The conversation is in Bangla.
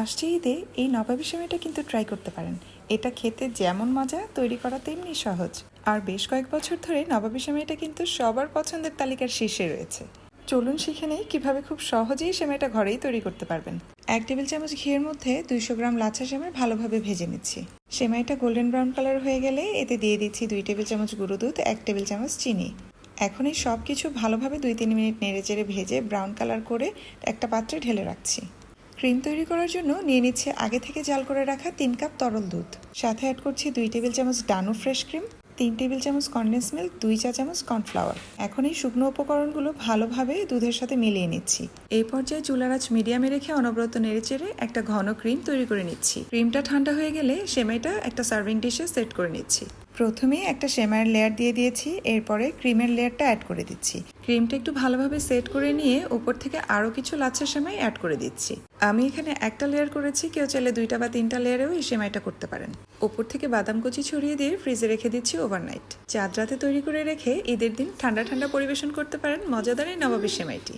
আসছে ঈদে এই নবাবী সেমাইটা কিন্তু ট্রাই করতে পারেন। এটা খেতে যেমন মজা, তৈরি করা তেমনি সহজ। আর বেশ কয়েক বছর ধরে নবাবী সেমাইটা কিন্তু সবার পছন্দের তালিকার শীর্ষে রয়েছে। চলুন শিখে নেই কীভাবে খুব সহজেই সেমাইটা ঘরেই তৈরি করতে পারবেন। 1 টেবিল চামচ ঘিয়ের মধ্যে 200 গ্রাম লাচ্ছা সেমাই ভালোভাবে ভেজে নিচ্ছি। সেমাইটা গোল্ডেন ব্রাউন কালার হয়ে গেলে এতে দিয়ে দিচ্ছি 2 টেবিল চামচ গুঁড়ো দুধ, 1 টেবিল চামচ চিনি। এখন এই সব কিছু ভালোভাবে 2-3 মিনিট নেড়েচেড়ে ভেজে ব্রাউন কালার করে একটা পাত্রে ঢেলে রাখছি। ক্রিম তৈরি করার জন্য নিয়ে নিচ্ছে আগে থেকে জাল করে রাখা 3 কাপ তরল দুধ। সাথে অ্যাড করছি 2 টেবিল চামচ ডানো ফ্রেশ ক্রিম, 3 টেবিল চামচ কনডেন্স মিল্ক, 2 চা চামচ কর্নফ্লাওয়ার। এখন এই শুকনো উপকরণগুলো ভালোভাবে দুধের সাথে মিলিয়ে নিচ্ছি। এই পর্যায়ে চুলার আঁচ মিডিয়ামে রেখে অনবরত নেড়েচেড়ে একটা ঘন ক্রিম তৈরি করে নিচ্ছি। ক্রিমটা ঠান্ডা হয়ে গেলে সেমাইটা একটা সার্ভিং ডিশে সেট করে নিচ্ছি। প্রথমেই একটা সেমাইয়ের লেয়ার দিয়ে দিয়েছি, এরপরে ক্রিমের লেয়ারটা অ্যাড করে দিচ্ছি। ক্রিমটা একটু ভালোভাবে সেট করে নিয়ে উপর থেকে আরও কিছু লাচ্ছা সেমাই অ্যাড করে দিচ্ছি। আমি এখানে একটা লেয়ার করেছি, কেউ চাইলে 2টা বা 3টা লেয়ারেও এই সেমাইটা করতে পারেন। উপর থেকে বাদাম কুচি ছড়িয়ে দিয়ে ফ্রিজে রেখে দিচ্ছি ওভারনাইট। চাঁদ রাতে তৈরি করে রেখে ঈদের দিন ঠান্ডা ঠান্ডা পরিবেশন করতে পারেন মজাদার এই নবাবী সেমাইটি।